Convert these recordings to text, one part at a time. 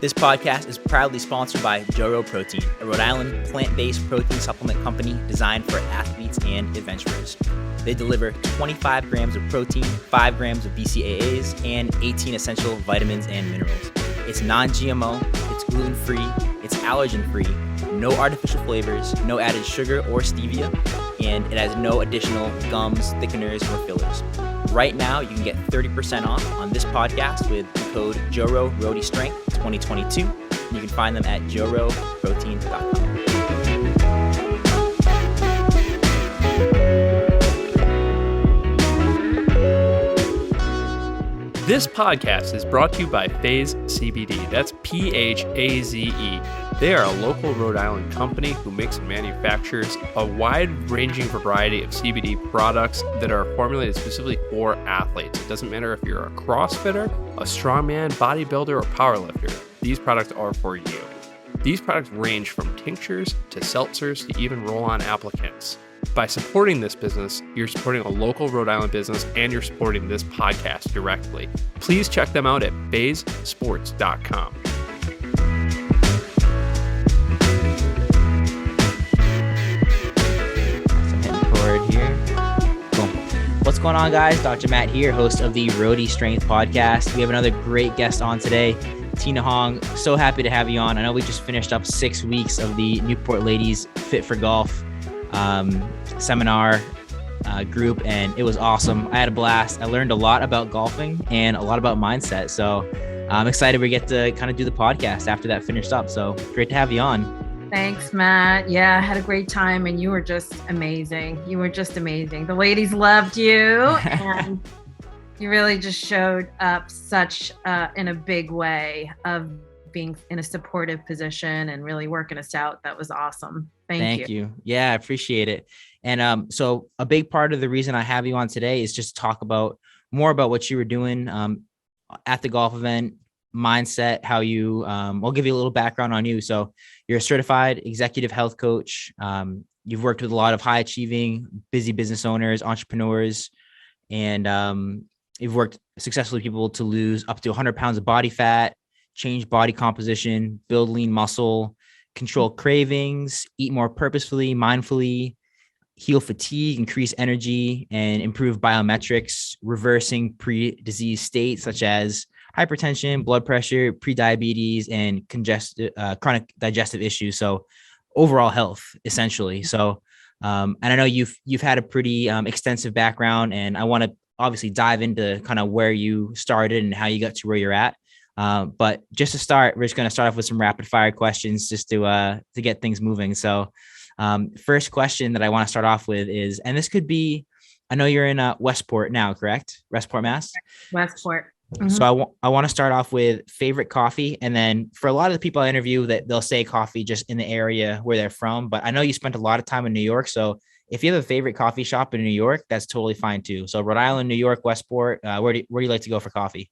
This podcast is proudly sponsored by Joro Protein, a Rhode Island plant-based protein supplement company designed for athletes and adventurers. They deliver 25 grams of protein, 5 grams of BCAAs, and 18 essential vitamins and minerals. It's non-GMO, it's gluten-free, it's allergen-free, no artificial flavors, no added sugar or stevia, and it has no additional gums, thickeners, or fillers. Right now, you can get 30% off on this podcast with the code JORORODISTRENGTH 2022. And you can find them at joroprotein.com. This podcast is brought to you by Phase CBD. That's P-H-A-Z-E. They are a local Rhode Island company who makes and manufactures a wide-ranging variety of CBD products that are formulated specifically for athletes. It doesn't matter if you're a CrossFitter, a strongman, bodybuilder, or powerlifter. These products are for you. These products range from tinctures to seltzers to even roll-on applicants. By supporting this business, you're supporting a local Rhode Island business and you're supporting this podcast directly. Please check them out at phasesports.com. What's going on, guys? Dr. Matt here, host of the Rhody Strength podcast. We have another great guest on today, Tina Hong. So happy to have you on. I know we just finished up 6 weeks of the Newport Ladies Fit for Golf seminar group, and it was awesome. I had a blast. I learned a lot about golfing and a lot about mindset. So I'm excited we get to kind of do the podcast after that finished up. So great to have you on. Thanks, Matt. Yeah, I had a great time and you were just amazing. You were just amazing. The ladies loved you and you really just showed up such in a big way of being in a supportive position and really working us out. That was awesome. Thank you. Yeah, I appreciate it. And so a big part of the reason I have you on today is just to talk about more about what you were doing at the golf event, mindset, how you, I'll give you a little background on you. So you're a certified executive health coach. You've worked with a lot of high achieving, busy business owners, entrepreneurs, and you've worked successfully with people to lose up to 100 pounds of body fat, change body composition, build lean muscle, control cravings, eat more purposefully, mindfully, heal fatigue, increase energy, and improve biometrics, reversing pre-disease states such as hypertension, blood pressure, pre-diabetes, and chronic digestive issues. So overall health, essentially. So, and I know you've had a pretty extensive background, and I want to obviously dive into kind of where you started and how you got to where you're at. But just to start, we're just going to start off with some rapid fire questions just to get things moving. So first question that I want to start off with is, and this could be, I know you're in Westport now, correct? Westport, Mass? Westport. Mm-hmm. So I want to start off with favorite coffee. And then for a lot of the people I interview, that they'll say coffee just in the area where they're from. But I know you spent a lot of time in New York. So if you have a favorite coffee shop in New York, that's totally fine too. So Rhode Island, New York, Westport, where do you like to go for coffee?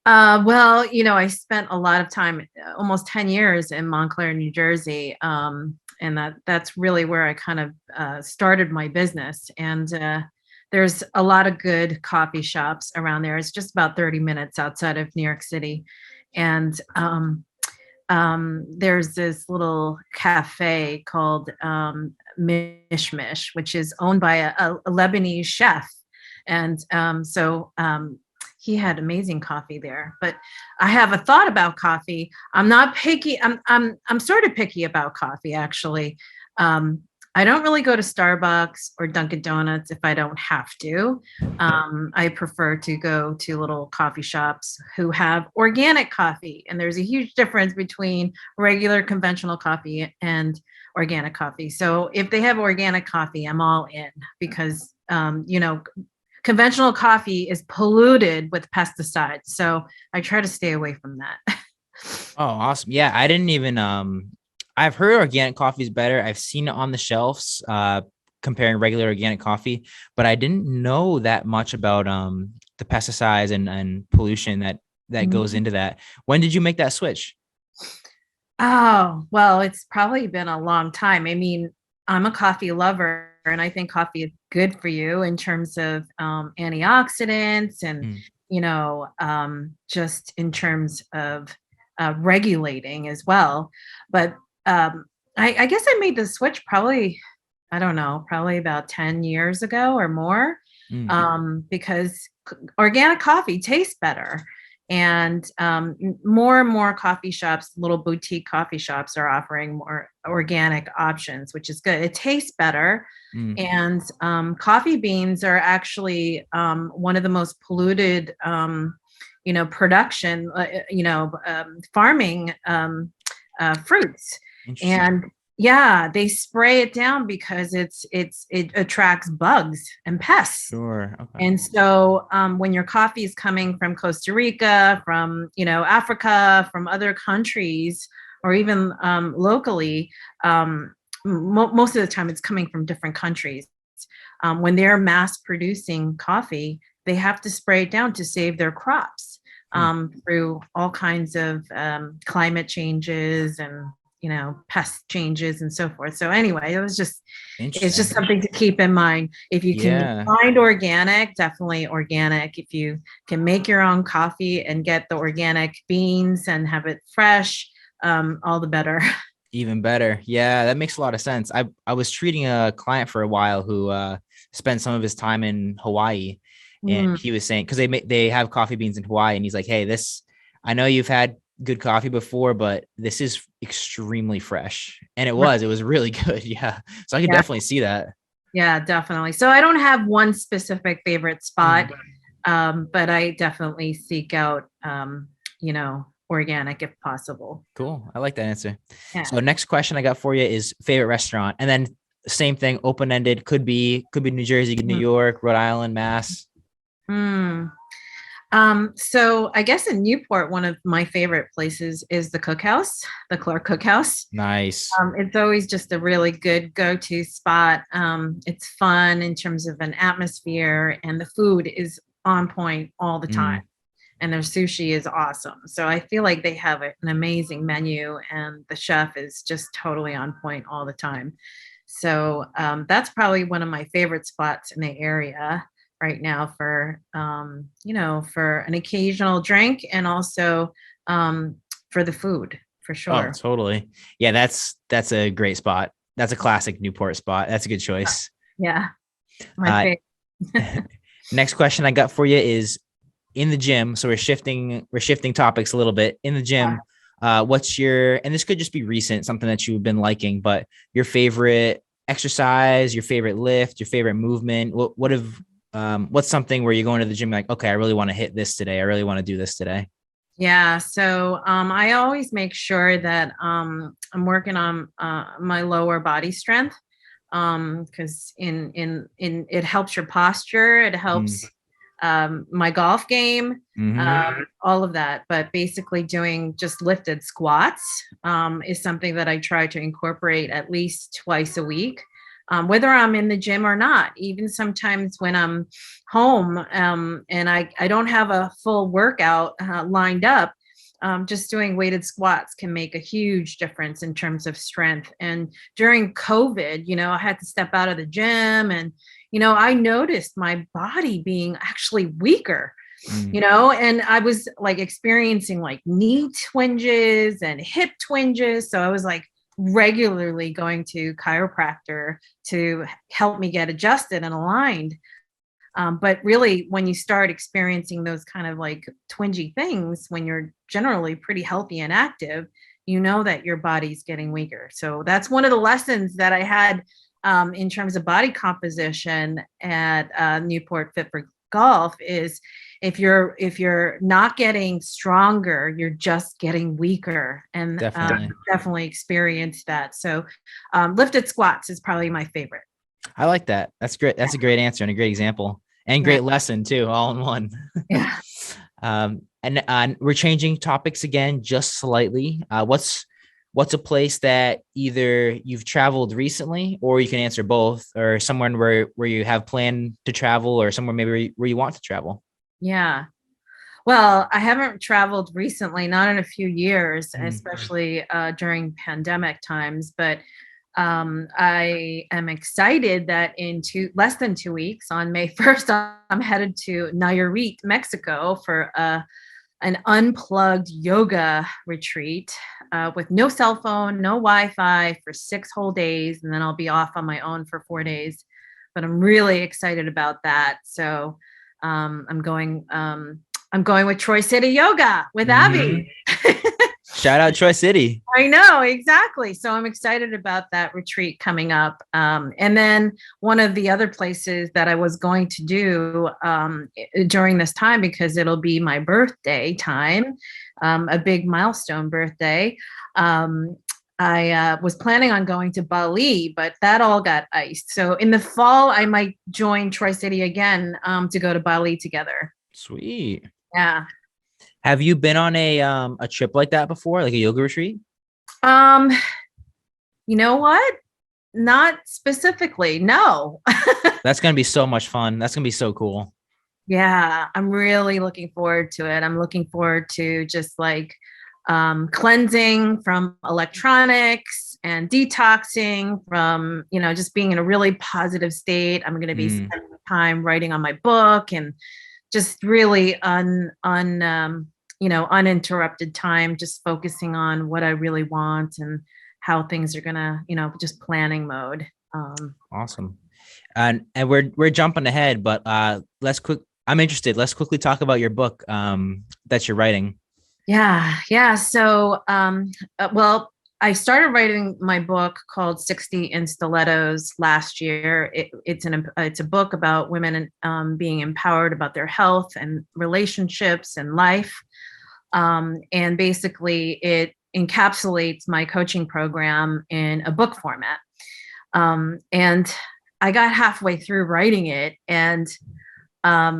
Well, I spent a lot of time, almost 10 years in Montclair, New Jersey. And that's really where I kind of started my business. And there's a lot of good coffee shops around there. It's just about 30 minutes outside of New York City. And there's this little cafe called Mish Mish, which is owned by a Lebanese chef. And so he had amazing coffee there. But I have a thought about coffee. I'm not picky. I'm sort of picky about coffee, actually. I don't really go to Starbucks or Dunkin' Donuts if I don't have to. I prefer to go to little coffee shops who have organic coffee. And there's a huge difference between regular conventional coffee and organic coffee. So if they have organic coffee, I'm all in because, conventional coffee is polluted with pesticides. So I try to stay away from that. Oh, awesome. Yeah. I didn't even, I've heard organic coffee is better. I've seen it on the shelves, comparing regular organic coffee, but I didn't know that much about, the pesticides and pollution that goes into that. When did you make that switch? Oh, well, it's probably been a long time. I mean, I'm a coffee lover and I think coffee is good for you in terms of antioxidants and, just in terms of regulating as well. But I guess I made the switch probably, I don't know, probably about 10 years ago or more, because organic coffee tastes better. And more and more coffee shops, little boutique coffee shops, are offering more organic options, which is good. It tastes better. And coffee beans are actually one of the most polluted, production, farming fruits. And yeah, they spray it down because it attracts bugs and pests. Sure. Okay. And so when your coffee is coming from Costa Rica, from Africa, from other countries, or even locally, most of the time it's coming from different countries. When they're mass producing coffee, they have to spray it down to save their crops through all kinds of climate changes and pest changes and so forth. So anyway, it's just something to keep in mind. If you can find organic, definitely organic. If you can make your own coffee and get the organic beans and have it fresh, all the better. Even better. Yeah, that makes a lot of sense. I was treating a client for a while who spent some of his time in Hawaii, and he was saying, because they have coffee beans in Hawaii, and he's like, hey, I know you've had good coffee before, but this is extremely fresh. And it was really good. Yeah. So I can definitely see that. Yeah, definitely. So I don't have one specific favorite spot, but I definitely seek out, organic if possible. Cool. I like that answer. Yeah. So next question I got for you is favorite restaurant. And then same thing, open-ended, could be New Jersey, New York, Rhode Island, Mass. So I guess in Newport, one of my favorite places is the Cookhouse, the Clark Cookhouse. Nice. It's always just a really good go-to spot. It's fun in terms of an atmosphere, and the food is on point all the time. And their sushi is awesome. So I feel like they have an amazing menu, and the chef is just totally on point all the time. So that's probably one of my favorite spots in the area right now for an occasional drink, and also for the food, for sure. Oh, totally. Yeah, that's a great spot. That's a classic Newport spot. That's a good choice. Yeah. My favorite. Next question I got for you is in the gym. So we're shifting topics a little bit. In the gym, what's your, and this could just be recent, something that you've been liking, but your favorite exercise, your favorite lift, your favorite movement? What's something where you go into the gym like, okay, I really want to hit this today. I really want to do this today. Yeah. So I always make sure that I'm working on my lower body strength, because in it helps your posture. It helps my golf game, all of that. But basically doing just lifted squats is something that I try to incorporate at least twice a week. Whether I'm in the gym or not, even sometimes when I'm home and I don't have a full workout lined up, just doing weighted squats can make a huge difference in terms of strength. And during COVID, I had to step out of the gym, and, I noticed my body being actually weaker, and I was like experiencing like knee twinges and hip twinges. So I was like regularly going to chiropractor to help me get adjusted and aligned. But really, when you start experiencing those kind of like twingy things, when you're generally pretty healthy and active, that your body's getting weaker. So that's one of the lessons that I had in terms of body composition at Newport Fit for Golf is if you're not getting stronger, you're just getting weaker, and definitely experienced that. So lifted squats is probably my favorite. I like that. That's great. That's a great answer and a great example, and great lesson too, all in one. Yeah. And we're changing topics again, just slightly. What's a place that either you've traveled recently, or you can answer both, or somewhere where you have planned to travel, or somewhere maybe where you want to travel? Yeah. Well, I haven't traveled recently, not in a few years, especially during pandemic times, but I am excited that in less than 2 weeks, on May 1st, I'm headed to Nayarit, Mexico for a an unplugged yoga retreat with no cell phone, no Wi-Fi for 6 whole days, and then I'll be off on my own for 4 days. But I'm really excited about that. So I'm going with Troy City Yoga with Abby. Shout out Troy City. I know, exactly. So I'm excited about that retreat coming up. And then one of the other places that I was going to do during this time, because it'll be my birthday time, a big milestone birthday. I was planning on going to Bali, but that all got iced. So in the fall, I might join Troy City again to go to Bali together. Sweet. Yeah. Have you been on a trip like that before, like a yoga retreat? You know what? Not specifically. No. That's going to be so much fun. That's going to be so cool. Yeah, I'm really looking forward to it. I'm looking forward to just like cleansing from electronics and detoxing from, just being in a really positive state. I'm going to be spending time writing on my book and just really uninterrupted time, just focusing on what I really want and how things are gonna, just planning mode. Awesome. And we're jumping ahead, but I'm interested. Let's quickly talk about your book that you're writing. Yeah. So, I started writing my book called 60 in Stilettos last year. It's a book about women being empowered about their health and relationships and life. And basically it encapsulates my coaching program in a book format. And I got halfway through writing it and, I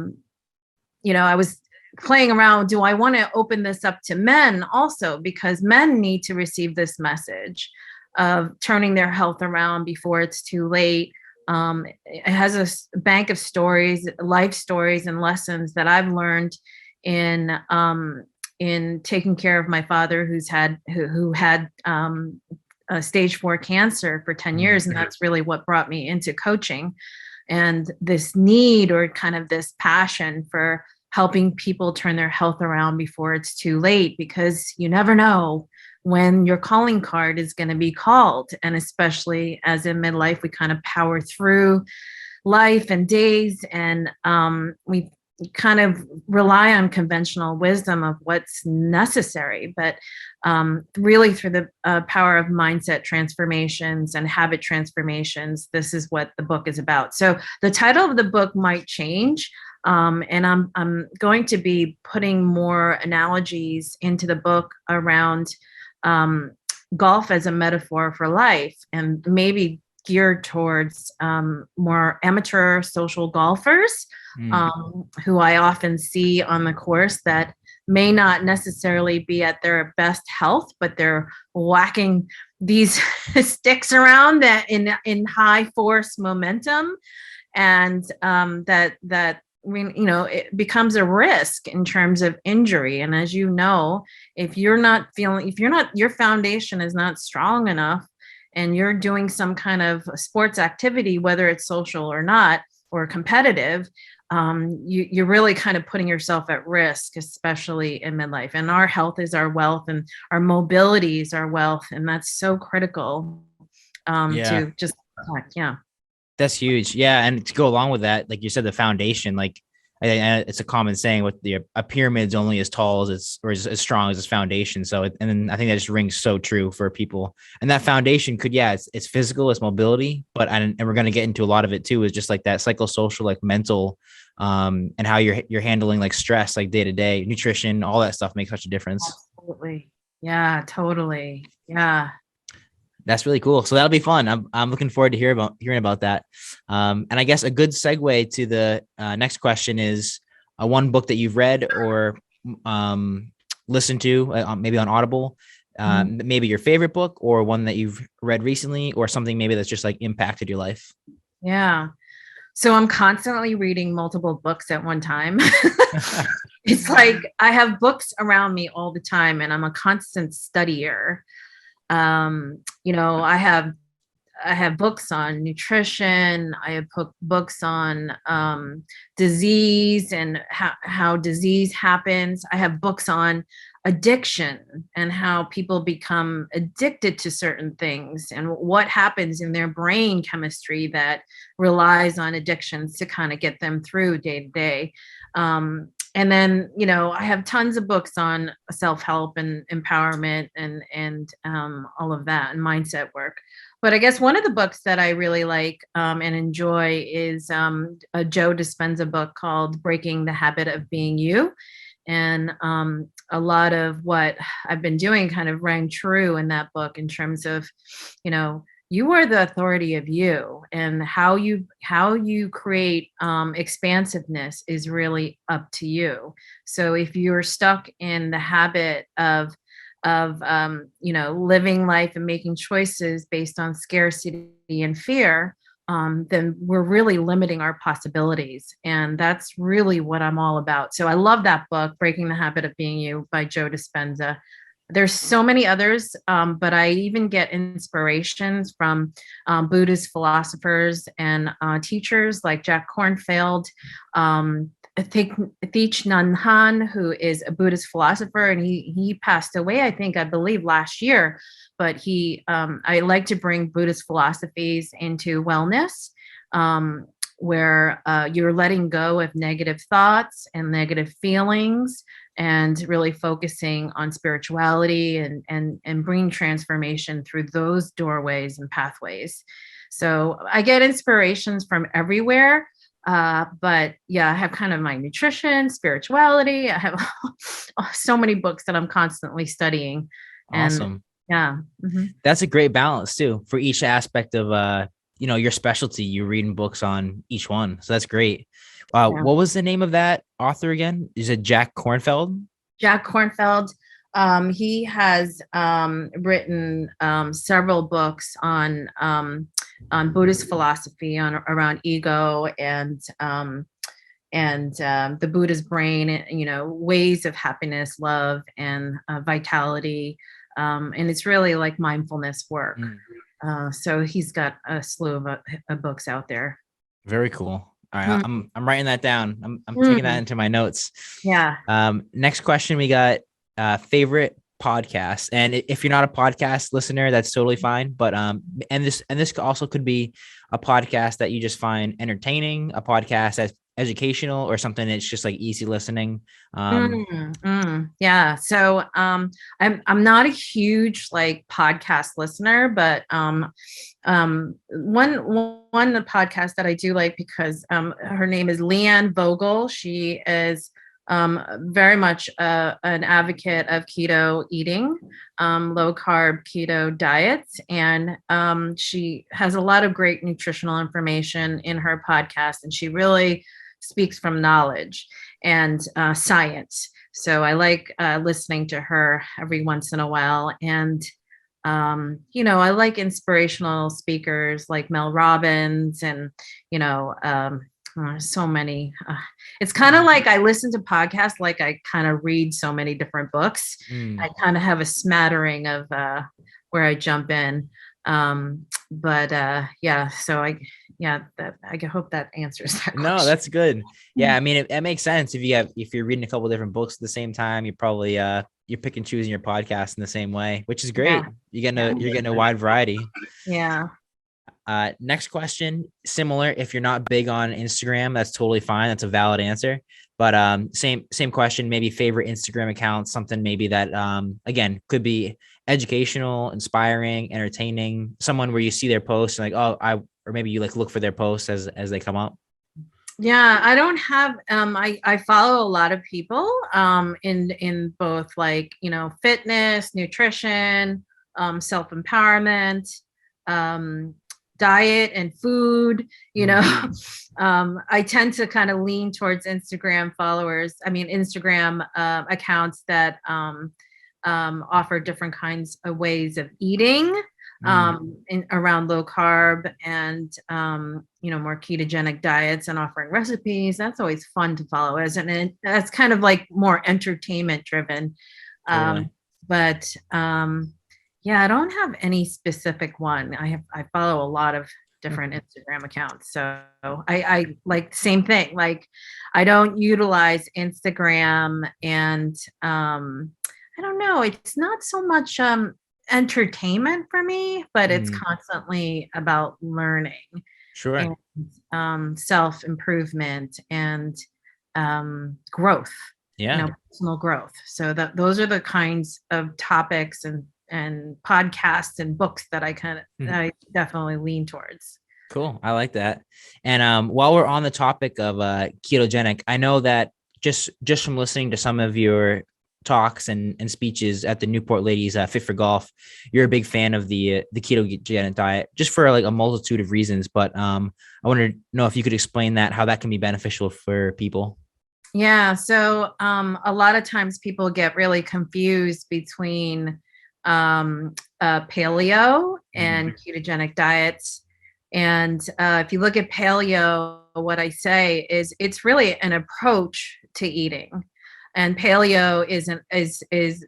was playing around. Do I want to open this up to men also? Because men need to receive this message of turning their health around before it's too late. It has a bank of stories, life stories and lessons that I've learned in taking care of my father who had stage 4 cancer for 10 years. And that's really what brought me into coaching, and this need or kind of this passion for helping people turn their health around before it's too late, because you never know when your calling card is going to be called. And especially as in midlife, we kind of power through life and days, and we kind of rely on conventional wisdom of what's necessary, but really through the power of mindset transformations and habit transformations, this is what the book is about. So the title of the book might change, and I'm going to be putting more analogies into the book around golf as a metaphor for life, and maybe geared towards more amateur social golfers who I often see on the course that may not necessarily be at their best health, but they're whacking these sticks around that in high force momentum, and it becomes a risk in terms of injury. And as you know, if your foundation is not strong enough, and you're doing some kind of sports activity, whether it's social or not, or competitive, you're really kind of putting yourself at risk, especially in midlife. And our health is our wealth, and our mobility is our wealth. And that's so critical to just protect. Yeah. That's huge. Yeah. And to go along with that, like you said, the foundation, like it's a common saying with a pyramid's only as tall as as strong as its foundation. So, and then I think that just rings so true for people. And that foundation it's physical, it's mobility, and we're going to get into a lot of it too, is just like that psychosocial, like mental, and how you're handling like stress, like day to day, nutrition, all that stuff makes such a difference. Absolutely. Yeah, totally. Yeah. That's really cool. So that'll be fun. I'm looking forward to hearing about that. And I guess a good segue to the next question is one book that you've read or listened to, maybe on Audible, maybe your favorite book, or one that you've read recently, or something maybe that's just like impacted your life. Yeah. So I'm constantly reading multiple books at one time. It's like I have books around me all the time, and I'm a constant studier. I have I have books on nutrition. I have books on disease and how disease happens. I have books on addiction and how people become addicted to certain things and what happens in their brain chemistry that relies on addictions to kind of get them through day to day. And then, I have tons of books on self-help and empowerment and all of that and mindset work. But I guess one of the books that I really like and enjoy is a Joe Dispenza book called Breaking the Habit of Being You. And a lot of what I've been doing kind of rang true in that book in terms of, you are the authority of you, and how you create expansiveness is really up to you. So if you're stuck in the habit of living life and making choices based on scarcity and fear, then we're really limiting our possibilities. And that's really what I'm all about. So I love that book, Breaking the Habit of Being You by Joe Dispenza. There's so many others, but I even get inspirations from Buddhist philosophers and teachers like Jack Kornfield, Thich Nhat Hanh, who is a Buddhist philosopher, and he passed away, I believe last year. But I like to bring Buddhist philosophies into wellness, where you're letting go of negative thoughts and negative feelings, and really focusing on spirituality and bringing transformation through those doorways and pathways. So I get inspirations from everywhere. But yeah, I have kind of my nutrition, spirituality. I have so many books that I'm constantly studying. Awesome. Yeah. Mm-hmm. That's a great balance too, for each aspect of, your specialty. You're reading books on each one. So that's great. Yeah. What was the name of that author again? Is it Jack Kornfield? Jack Kornfield. He has written several books on Buddhist philosophy around ego and the Buddha's brain, ways of happiness, love, and vitality. And it's really like mindfulness work. So he's got a slew of books out there. Very cool. All right, I'm writing that down. I'm taking that into my notes. Yeah. Next question, we got favorite podcast. And if you're not a podcast listener, that's totally fine. But and this also could be a podcast that you just find entertaining, a podcast that's educational, or something that's just like easy listening. Yeah. So I'm not a huge like podcast listener, but one podcast that I do like, because her name is Leanne Vogel. She is very much an advocate of keto eating, low carb keto diets. And she has a lot of great nutritional information in her podcast, and she really speaks from knowledge and science. So I like listening to her every once in a while. And, I like inspirational speakers like Mel Robbins and, so many. It's kind of like I listen to podcasts like I kind of read so many different books. I kind of have a smattering of where I jump in. Yeah, so I hope that answers that question. No, that's good. Yeah, I mean, it makes sense if you're reading a couple of different books at the same time. You probably you're pick and choosing your podcast in the same way, which is great. You're getting a wide variety. Yeah. Next question, similar. If you're not big on Instagram, that's totally fine. That's a valid answer. But same question, maybe favorite Instagram account, something maybe that again could be educational, inspiring, entertaining, someone where you see their posts and like, or maybe you like look for their posts as they come up. Yeah, I don't have I follow a lot of people in both like, fitness, nutrition, self-empowerment, diet and food, I tend to kind of lean towards Instagram accounts that offer different kinds of ways of eating around low carb and more ketogenic diets, and offering recipes. That's always fun to follow, isn't it? That's kind of like more entertainment driven. Totally. Yeah, I don't have any specific one. I follow a lot of different Instagram accounts. So I like same thing. Like I don't utilize Instagram and I don't know, it's not so much entertainment for me, but it's Mm, constantly about learning sure. and self-improvement and growth, Yeah. personal growth. So that those are the kinds of topics and podcasts and books that I definitely lean towards. Cool. I like that. And while we're on the topic of ketogenic, I know that just from listening to some of your talks and speeches at the Newport Ladies Fit for Golf, you're a big fan of the ketogenic diet, just for like a multitude of reasons. But I want to know if you could explain that, how that can be beneficial for people. Yeah. So a lot of times people get really confused between paleo and ketogenic diets. And if you look at paleo, what I say is it's really an approach to eating. And paleo is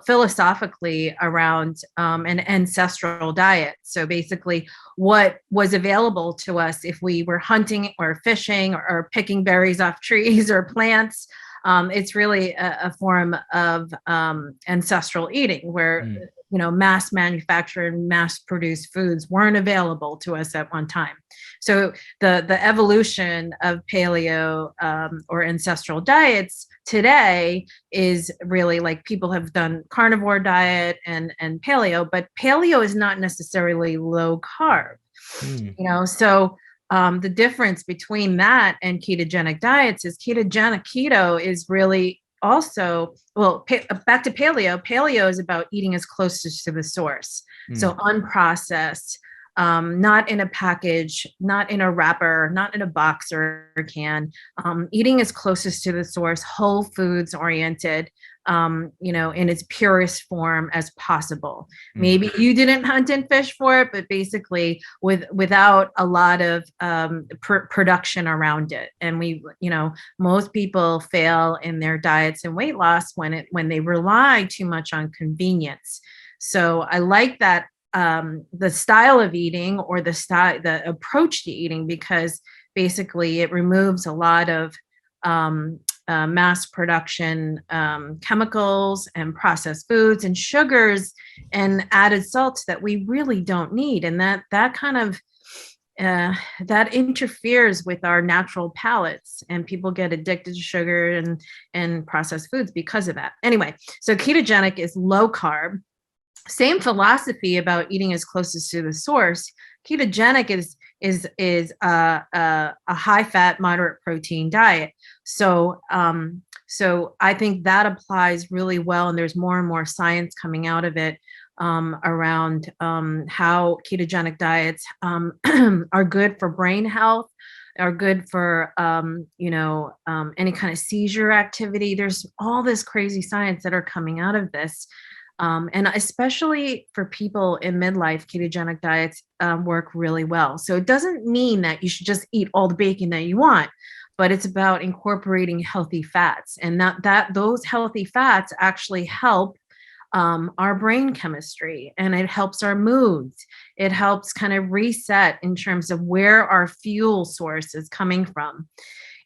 philosophically around an ancestral diet. So basically, what was available to us if we were hunting or fishing or picking berries off trees or plants. It's really a form of ancestral eating where Mm, mass manufactured and mass produced foods weren't available to us at one time. So the evolution of paleo or ancestral diets today is really like people have done carnivore diet and paleo, but paleo is not necessarily low carb. mm, So the difference between that and ketogenic diets is keto is really also, well, back to paleo is about eating as close to the source, so mm, unprocessed, not in a package, not in a wrapper, not in a box or a can, eating as closest to the source, whole foods oriented, in its purest form as possible. mm. Maybe you didn't hunt and fish for it, but basically without a lot of production around it. And most people fail in their diets and weight loss when they rely too much on convenience. So I like that the style of eating or the approach to eating, because basically it removes a lot of mass production chemicals and processed foods and sugars and added salts that we really don't need, and that kind of that interferes with our natural palates, and people get addicted to sugar and processed foods because of that. Anyway, so ketogenic is low carb, same philosophy about eating as closest to the source. Ketogenic is a high fat, moderate protein diet. So I think that applies really well, and there's more and more science coming out of it around how ketogenic diets are good for brain health, are good for any kind of seizure activity. There's all this crazy science that are coming out of this. And especially for people in midlife, ketogenic diets work really well. So it doesn't mean that you should just eat all the bacon that you want, but it's about incorporating healthy fats, and that those healthy fats actually help our brain chemistry, and it helps our moods. It helps kind of reset in terms of where our fuel source is coming from.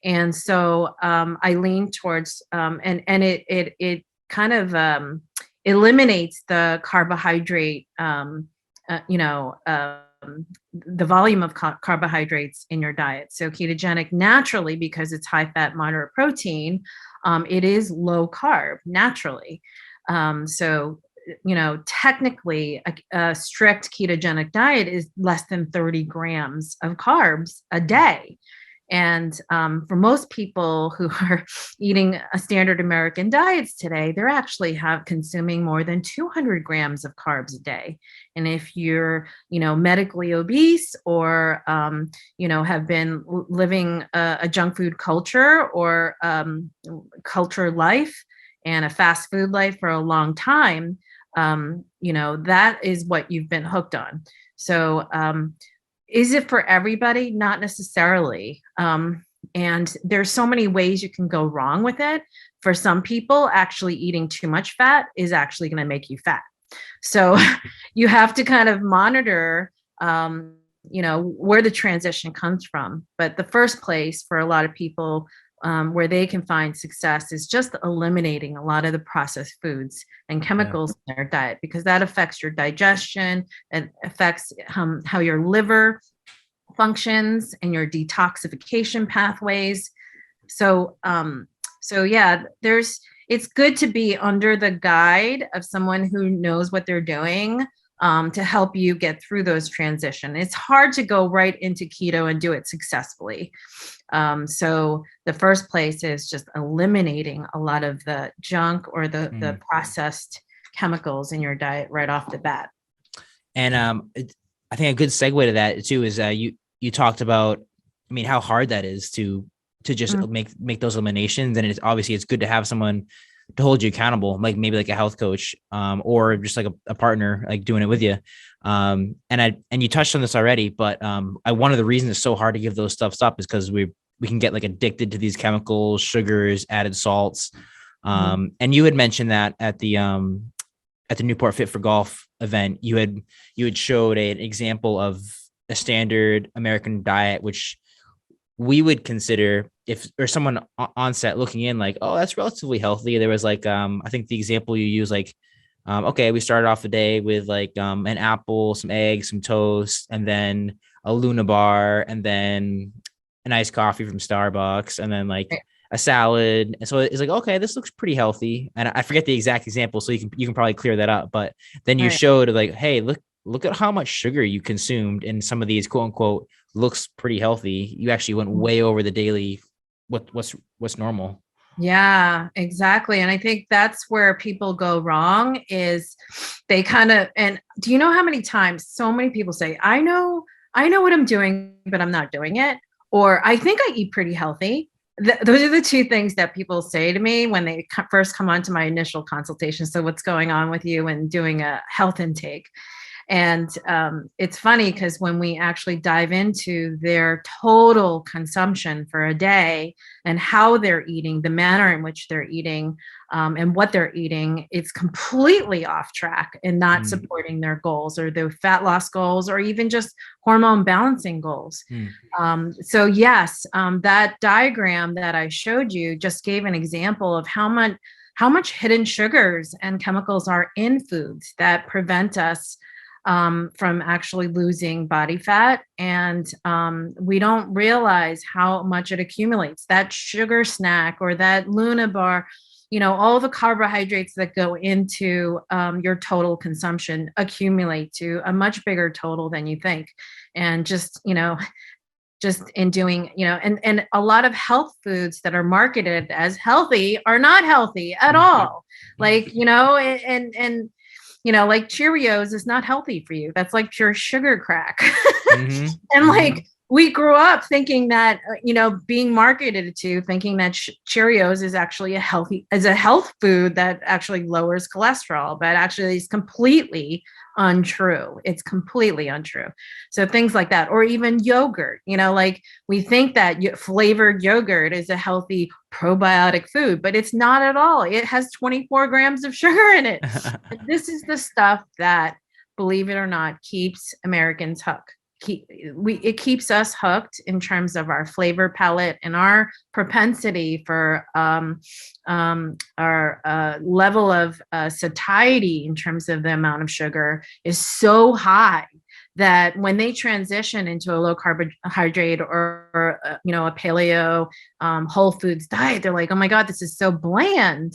And so I lean towards and it kind of eliminates the carbohydrate, the volume of carbohydrates in your diet. So ketogenic naturally, because it's high fat, moderate protein, it is low carb naturally. So technically a strict ketogenic diet is less than 30 grams of carbs a day. And for most people who are eating a standard American diets today, they're actually consuming more than 200 grams of carbs a day. And if you're, medically obese or, have been living a junk food culture or culture life and a fast food life for a long time, that is what you've been hooked on. So, is it for everybody? Not necessarily. And there's so many ways you can go wrong with it. For some people, actually eating too much fat is actually going to make you fat. So you have to kind of monitor, where the transition comes from. But the first place for a lot of people where they can find success is just eliminating a lot of the processed foods and chemicals in their diet, because that affects your digestion. It affects how your liver functions and your detoxification pathways. So, it's good to be under the guide of someone who knows what they're doing to help you get through those transitions. It's hard to go right into keto and do it successfully. So the first place is just eliminating a lot of the junk or the processed chemicals in your diet right off the bat. And I think a good segue to that too is you talked about, I mean, how hard that is to just make those eliminations. And it's good to have someone to hold you accountable, like maybe like a health coach, or just like a partner, like doing it with you. And you touched on this already, but one of the reasons it's so hard to give those stuffs up is because we can get like addicted to these chemicals, sugars, added salts. And you had mentioned that at the Newport Fit for Golf event, you had showed an example of a standard American diet, which we would consider, if or someone on set looking in, like, oh, that's relatively healthy. There was like, I think the example you use, like, okay, we started off the day with like an apple, some eggs, some toast, and then a Luna bar, and then an iced coffee from Starbucks, and then like a salad. And so it's like, okay, this looks pretty healthy. And I forget the exact example, so you can probably clear that up. But then you showed like, hey, look at how much sugar you consumed in some of these quote unquote looks pretty healthy. You actually went way over the daily what's normal. Yeah, exactly. And I think that's where people go wrong, is they and do you know how many times so many people say, I know what I'm doing, but I'm not doing it. Or I think I eat pretty healthy. Those are the two things that people say to me when they first come on to my initial consultation. So what's going on with you and doing a health intake? And it's funny because when we actually dive into their total consumption for a day and how they're eating, the manner in which they're eating, and what they're eating, it's completely off track and not supporting their goals or their fat loss goals or even just hormone balancing goals. So yes, that diagram that I showed you just gave an example of how much hidden sugars and chemicals are in foods that prevent us from actually losing body fat. And we don't realize how much it accumulates. That sugar snack or that Luna bar, all the carbohydrates that go into your total consumption accumulate to a much bigger total than you think. And just in doing, and a lot of health foods that are marketed as healthy are not healthy at all. Like, like Cheerios is not healthy for you. That's like pure sugar crack. And like we grew up thinking that, being marketed to thinking that Cheerios is actually a health food that actually lowers cholesterol, but actually is completely untrue. It's completely untrue. So things like that, or even yogurt, like we think that flavored yogurt is a healthy probiotic food, but it's not at all. It has 24 grams of sugar in it. This is the stuff that, believe it or not, keeps Americans hooked. It keeps us hooked in terms of our flavor palette, and our propensity for our level of satiety in terms of the amount of sugar is so high that when they transition into a low carbohydrate or a paleo whole foods diet, they're like, oh my God, this is so bland.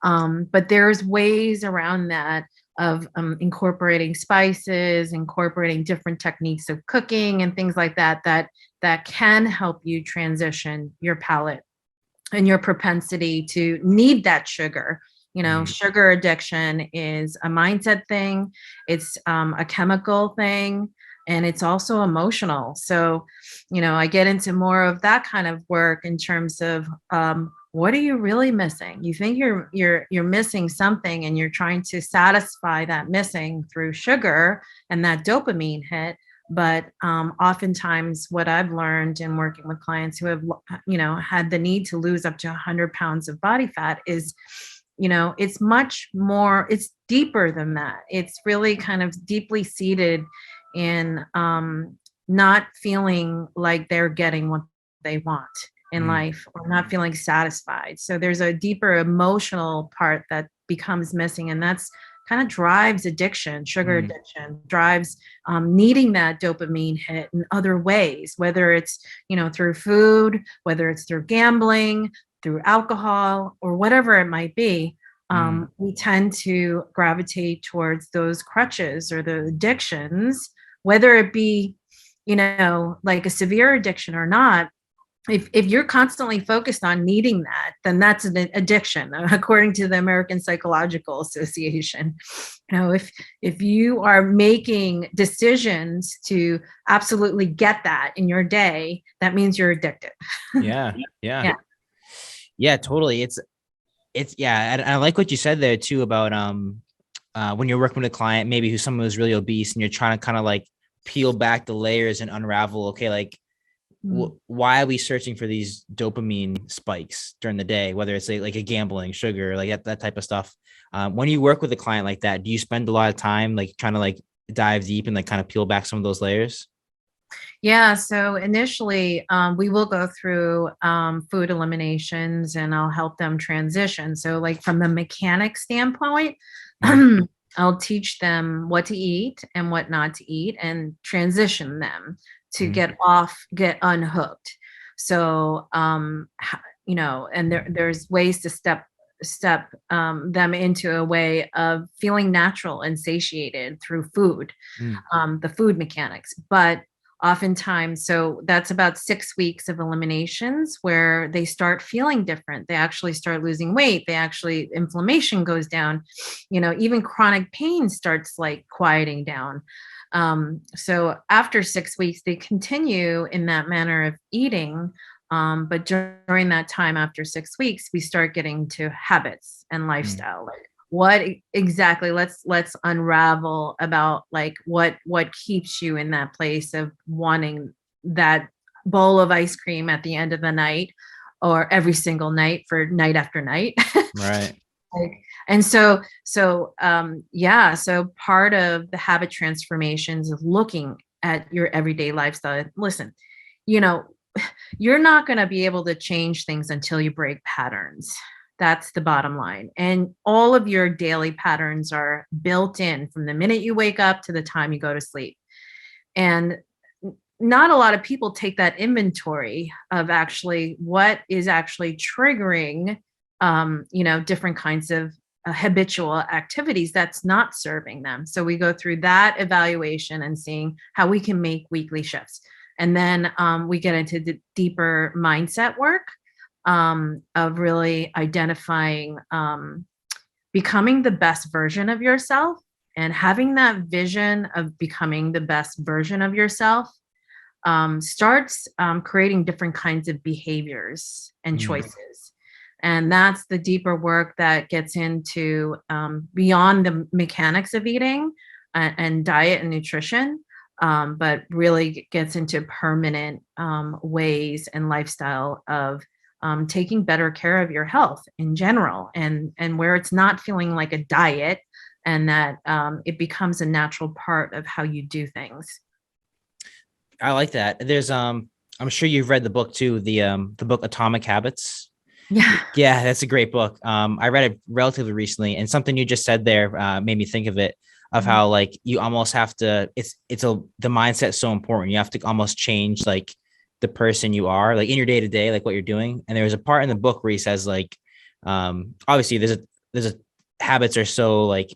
But there's ways around that of incorporating spices, incorporating different techniques of cooking and things like that can help you transition your palate and your propensity to need that sugar. Sugar addiction is a mindset thing. It's a chemical thing. And it's also emotional. So, I get into more of that kind of work in terms of what are you really missing? You think you're missing something, and you're trying to satisfy that missing through sugar and that dopamine hit. But oftentimes what I've learned in working with clients who have, had the need to lose up to 100 pounds of body fat is it's much more, it's deeper than that. It's really kind of deeply seated in not feeling like they're getting what they want in life, or not feeling satisfied. So there's a deeper emotional part that becomes missing, and that's kind of drives addiction, sugar addiction, drives needing that dopamine hit in other ways, whether it's, through food, whether it's through gambling, through alcohol, or whatever it might be. We tend to gravitate towards those crutches or the addictions, whether it be, like a severe addiction or not. If you're constantly focused on needing that, then that's an addiction, according to the American Psychological Association. If you are making decisions to absolutely get that in your day, that means you're addicted. Yeah. Totally. It's yeah. And I like what you said there too about when you're working with a client, maybe who's someone who's really obese, and you're trying to kind of like peel back the layers and unravel, okay, like why are we searching for these dopamine spikes during the day, whether it's like a gambling, sugar, like that type of stuff. When you work with a client like that, do you spend a lot of time like trying to like dive deep and like kind of peel back some of those layers? Yeah. So initially, we will go through food eliminations, and I'll help them transition. So like from the mechanic standpoint, I'll teach them what to eat and what not to eat, and transition them to get unhooked. So, and there's ways to step them into a way of feeling natural and satiated through food, the food mechanics. But oftentimes, so that's about 6 weeks of eliminations where they start feeling different. They actually start losing weight. Inflammation goes down, even chronic pain starts like quieting down. So after 6 weeks, they continue in that manner of eating. But during that time, after 6 weeks, we start getting to habits and lifestyle. Like what exactly, let's unravel about like what keeps you in that place of wanting that bowl of ice cream at the end of the night, or every single night for night after night. Right. And so part of the habit transformations is looking at your everyday lifestyle. Listen, you're not going to be able to change things until you break patterns. That's the bottom line. And all of your daily patterns are built in from the minute you wake up to the time you go to sleep. And not a lot of people take that inventory of actually what is actually triggering, different kinds of habitual activities that's not serving them. So we go through that evaluation and seeing how we can make weekly shifts. And then we get into the deeper mindset work of really identifying, becoming the best version of yourself, and having that vision of becoming the best version of yourself starts creating different kinds of behaviors and choices. And that's the deeper work that gets into beyond the mechanics of eating and diet and nutrition, but really gets into permanent ways and lifestyle of taking better care of your health in general, and where it's not feeling like a diet, and that it becomes a natural part of how you do things. I like that. There's I'm sure you've read the book too, the book Atomic Habits. Yeah, that's a great book. I read it relatively recently, and something you just said there made me think of it, of how like you almost have to, the mindset's so important. You have to almost change like the person you are, like in your day to day, like what you're doing. And there's a part in the book where he says like, obviously there's habits are so like,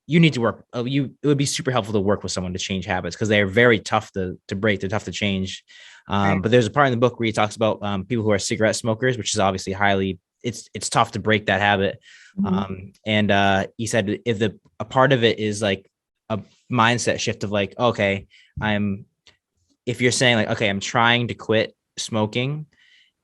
you need to work. It would be super helpful to work with someone to change habits, because they're very tough to break. They're tough to change. But there's a part in the book where he talks about people who are cigarette smokers, which is obviously it's tough to break that habit. And he said if a part of it is like a mindset shift of like, okay, if you're saying like, okay, I'm trying to quit smoking,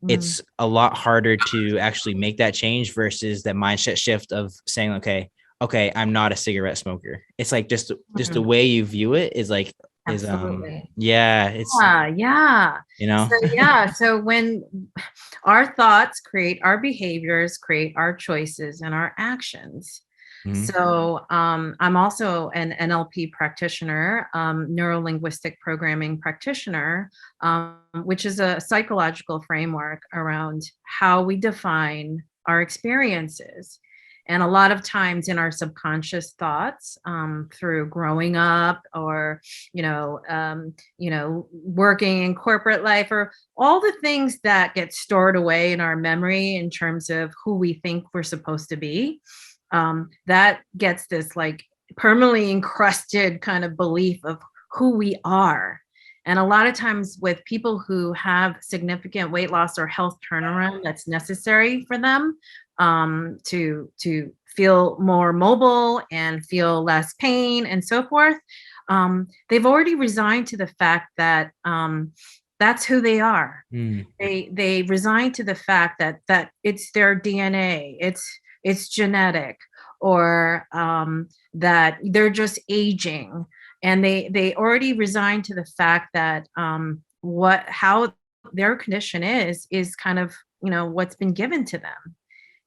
it's a lot harder to actually make that change versus that mindset shift of saying, okay, I'm not a cigarette smoker. It's like just the way you view it is like is Absolutely. yeah, it's Yeah. you know. So when our thoughts create our behaviors, create our choices and our actions. Mhm. So I'm also an NLP practitioner, Neurolinguistic programming practitioner, which is a psychological framework around how we define our experiences. And a lot of times in our subconscious thoughts, through growing up or working in corporate life, or all the things that get stored away in our memory in terms of who we think we're supposed to be, that gets this like permanently encrusted kind of belief of who we are. And a lot of times with people who have significant weight loss or health turnaround that's necessary for them, to feel more mobile and feel less pain and so forth, they've already resigned to the fact that that's who they are. Mm. They resign to the fact that it's their DNA, it's genetic, or that they're just aging, and they already resign to the fact that how their condition is kind of what's been given to them.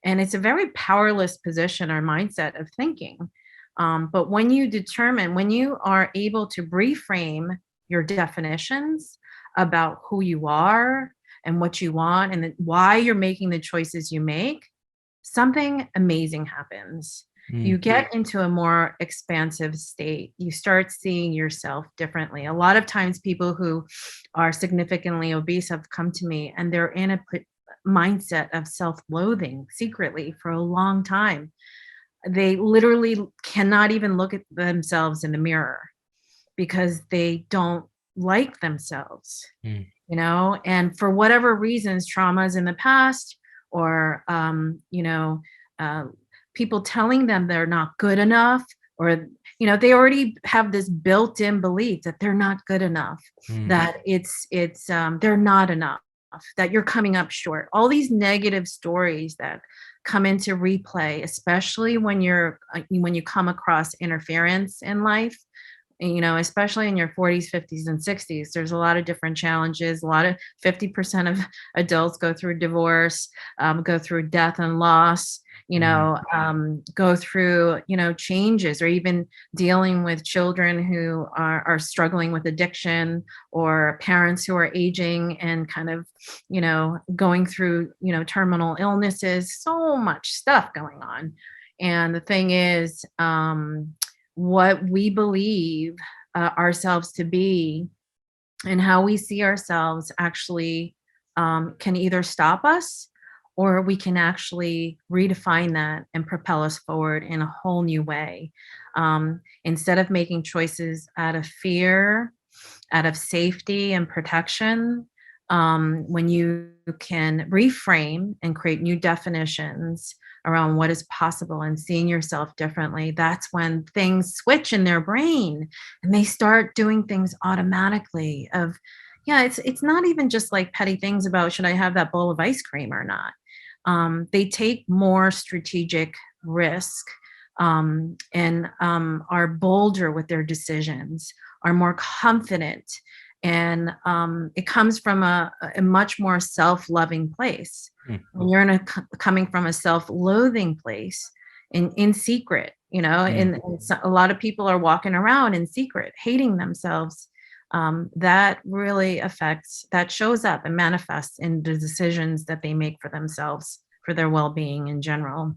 And it's a very powerless position or mindset of thinking. But when you are able to reframe your definitions about who you are and what you want and why you're making the choices you make, something amazing happens. You Mm. get into a more expansive state. You start seeing yourself differently. A lot of times, people who are significantly obese have come to me and they're in a mindset of self-loathing secretly for a long time. They literally cannot even look at themselves in the mirror because they don't like themselves, Mm. and for whatever reasons, traumas in the past, or uh, people telling them they're not good enough, or they already have this built-in belief that they're not good enough, Mm. that it's they're not enough, that you're coming up short. All these negative stories that come into replay, especially when you come across interference in life, especially in your 40s, 50s, and 60s. There's a lot of different challenges. A lot of 50% of adults go through divorce, go through death and loss, go through, changes, or even dealing with children who are struggling with addiction, or parents who are aging and kind of, going through, terminal illnesses, so much stuff going on. And the thing is, what we believe ourselves to be and how we see ourselves actually can either stop us, or we can actually redefine that and propel us forward in a whole new way. Instead of making choices out of fear, out of safety and protection, when you can reframe and create new definitions around what is possible and seeing yourself differently, that's when things switch in their brain and they start doing things automatically. It's not even just like petty things about should I have that bowl of ice cream or not. They take more strategic risk, and are bolder with their decisions, are more confident, and it comes from a much more self-loving place. Mm. When you're coming from a self-loathing place, in secret, Mm. and a lot of people are walking around in secret hating themselves. That really that shows up and manifests in the decisions that they make for themselves, for their well-being in general.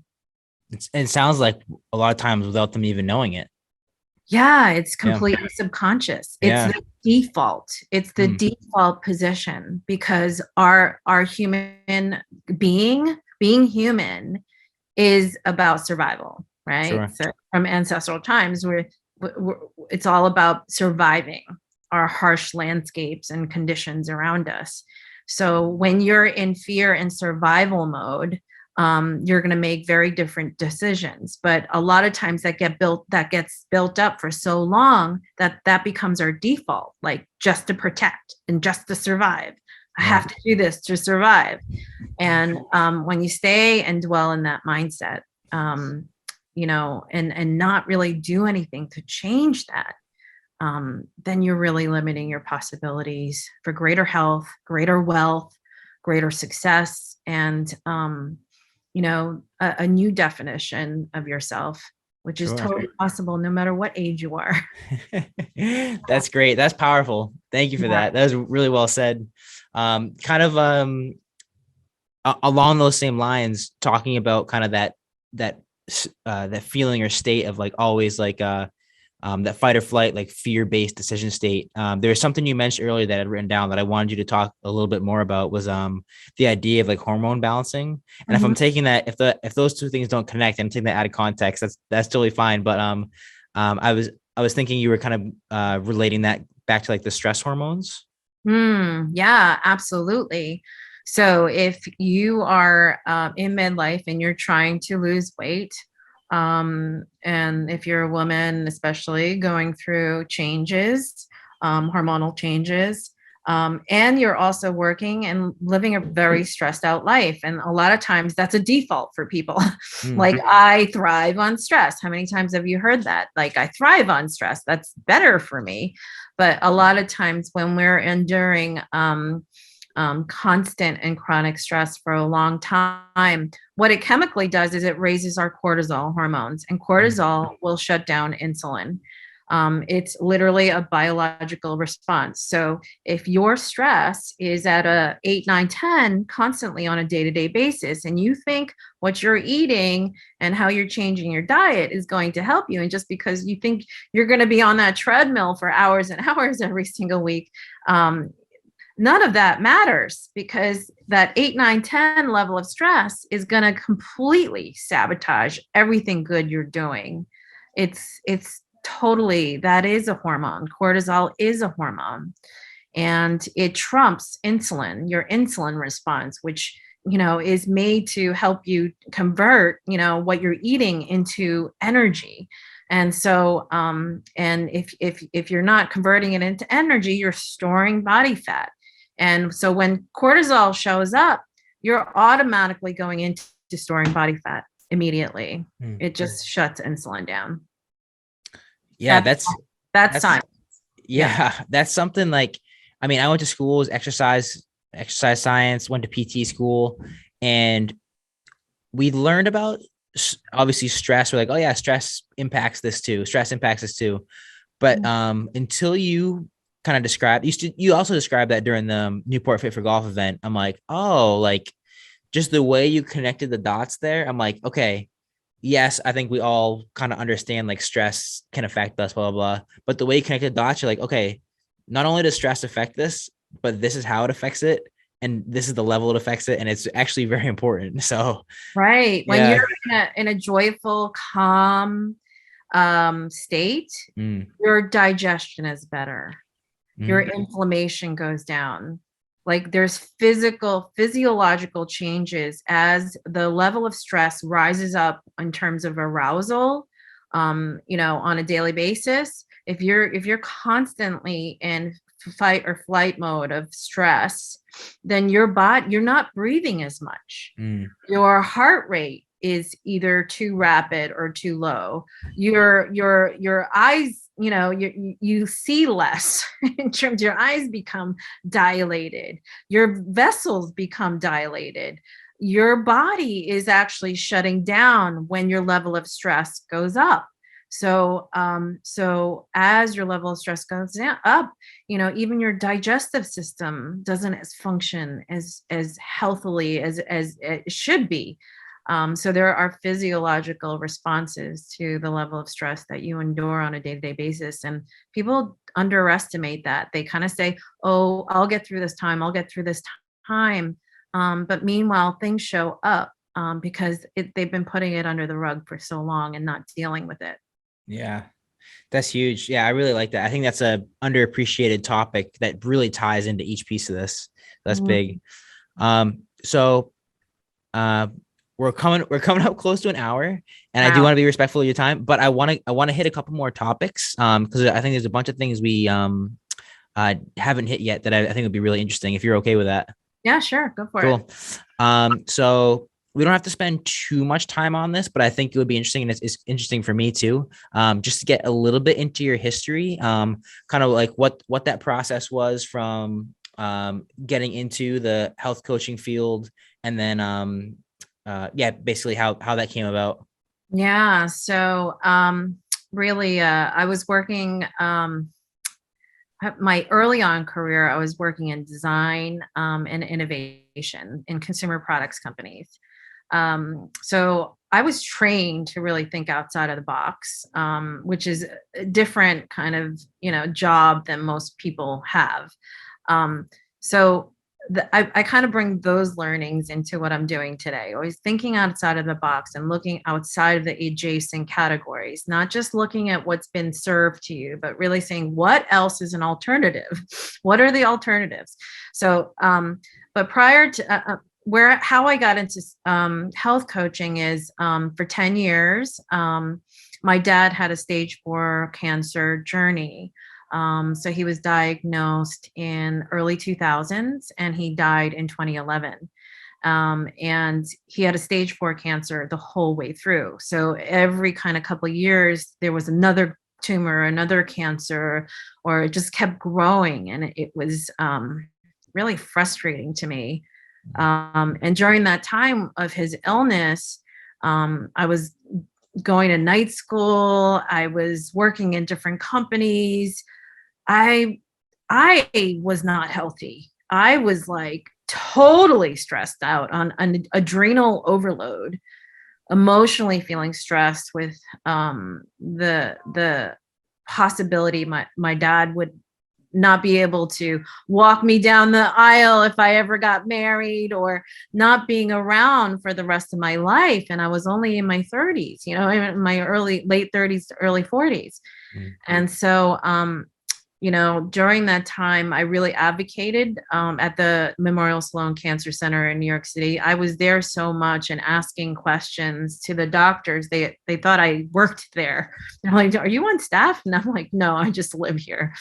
It sounds like a lot of times without them even knowing it. Yeah, it's Yeah. completely subconscious. Yeah. It's the default. It's the Mm. default position, because our human being human is about survival, right? Sure. So from ancestral times, it's all about surviving our harsh landscapes and conditions around us. So when you're in fear and survival mode, you're going to make very different decisions. But a lot of times that gets built up for so long that becomes our default, like just to protect and just to survive. I have to do this to survive. And when you stay and dwell in that mindset, and not really do anything to change that, then you're really limiting your possibilities for greater health, greater wealth, greater success, and a new definition of yourself, which is Sure. totally possible no matter what age you are. That's great. That's powerful. Thank you for Yeah. that. That was really well said. Kind of along those same lines, talking about kind of that feeling or state of like always like that fight or flight, like fear-based decision state. There's something you mentioned earlier that I'd written down that I wanted you to talk a little bit more about was the idea of like hormone balancing. And if I'm taking that, if those two things don't connect, I'm taking that out of context, that's totally fine. But I was thinking you were kind of relating that back to like the stress hormones. Yeah, absolutely. So if you are in midlife and you're trying to lose weight, and if you're a woman, especially going through changes, hormonal changes, and you're also working and living a very stressed out life. And a lot of times that's a default for people. Like, I thrive on stress. How many times have you heard that? Like, I thrive on stress. That's better for me. But a lot of times when we're enduring constant and chronic stress for a long time, what it chemically does is it raises our cortisol hormones, and cortisol will shut down insulin. It's literally a biological response. So if your stress is at a 8, 9, 10 constantly on a day-to-day basis, and you think what you're eating and how you're changing your diet is going to help you, and just because you think you're going to be on that treadmill for hours and hours every single week, none of that matters, because that 8, 9, 10 level of stress is going to completely sabotage everything good you're doing. It's totally, that is a hormone. Cortisol is a hormone, and it trumps insulin, your insulin response, which, is made to help you convert, what you're eating into energy. And so, and if you're not converting it into energy, you're storing body fat. And so when cortisol shows up, you're automatically going into storing body fat immediately. It just shuts insulin down. Yeah, that's science. Yeah, that's something like, I mean, I went to schools, exercise science, went to PT school, and we learned about obviously stress. We're like, oh yeah, stress impacts this too. But until you kind of describe, you also described that during the Newport Fit for Golf event. I'm like, oh, like just the way you connected the dots there. I'm like, okay, yes, I think we all kind of understand like stress can affect us, blah, blah, blah. But the way you connected the dots, you're like, okay, not only does stress affect this, but this is how it affects it. And this is the level it affects it. And it's actually very important. So, right. When you're in a joyful, calm state, your digestion is better. Your inflammation goes down. Like, there's physiological changes as the level of stress rises up in terms of arousal, on a daily basis. If you're constantly in fight or flight mode of stress, then you're not breathing as much. Your heart rate is either too rapid or too low. Your eyes, you see less in terms, your eyes become dilated, your vessels become dilated. Your body is actually shutting down when your level of stress goes up. So as your level of stress goes up, even your digestive system doesn't function as healthily as it should be. So there are physiological responses to the level of stress that you endure on a day-to-day basis. And people underestimate that. They kind of say, oh, I'll get through this time. But meanwhile, things show up because they've been putting it under the rug for so long and not dealing with it. Yeah, that's huge. Yeah, I really like that. I think that's a underappreciated topic that really ties into each piece of this. That's big. So we're coming up close to an hour, and wow. I do want to be respectful of your time, but I want to hit a couple more topics because I think there's a bunch of things we haven't hit yet that I think would be really interesting if you're okay with that. Yeah, sure. Go for it. Cool. So we don't have to spend too much time on this, but I think it would be interesting, and it's interesting for me too, just to get a little bit into your history, kind of like what that process was from getting into the health coaching field, and then basically how that came about. Yeah. So really, I was working my early on career. I was working in design and innovation in consumer products companies. So I was trained to really think outside of the box, which is a different kind of, job than most people have. So I kind of bring those learnings into what I'm doing today, always thinking outside of the box and looking outside of the adjacent categories, not just looking at what's been served to you, but really saying what else is an alternative? What are the alternatives? So, but prior to how I got into health coaching is for 10 years, my dad had a stage 4 cancer journey. So he was diagnosed in early 2000s and he died in 2011. And he had a stage 4 cancer the whole way through. So every kind of couple of years, there was another tumor, another cancer, or it just kept growing. And it was really frustrating to me. And during that time of his illness, I was going to night school. I was working in different companies. I was not healthy. I was like totally stressed out on an adrenal overload, emotionally feeling stressed with the possibility my dad would not be able to walk me down the aisle if I ever got married, or not being around for the rest of my life. And I was only in my 30s, in my late 30s to early 40s. Mm-hmm. And so, during that time, I really advocated at the Memorial Sloan Cancer Center in New York City. I was there so much and asking questions to the doctors. They thought I worked there. They're like, "Are you on staff?" And I'm like, "No, I just live here."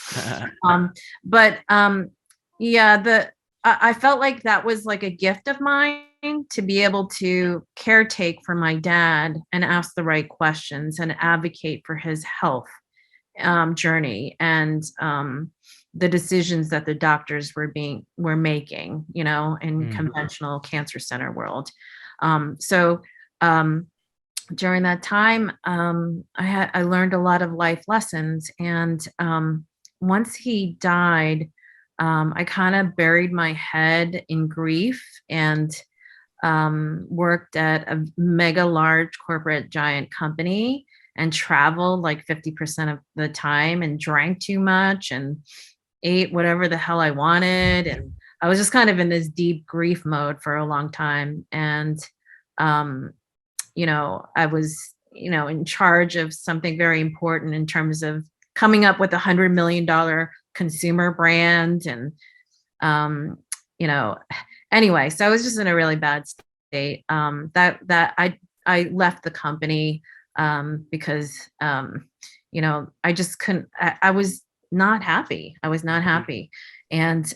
I felt like that was like a gift of mine to be able to caretake for my dad and ask the right questions and advocate for his health journey and the decisions that the doctors were making, in conventional cancer center world. During that time, I learned a lot of life lessons. And once he died, I kind of buried my head in grief and worked at a mega large corporate giant company and traveled like 50% of the time and drank too much and ate whatever the hell I wanted. And I was just kind of in this deep grief mode for a long time. And, I was, in charge of something very important in terms of coming up with $100 million consumer brand. And, anyway, so I was just in a really bad state. I left the company because I just couldn't. I was not happy. And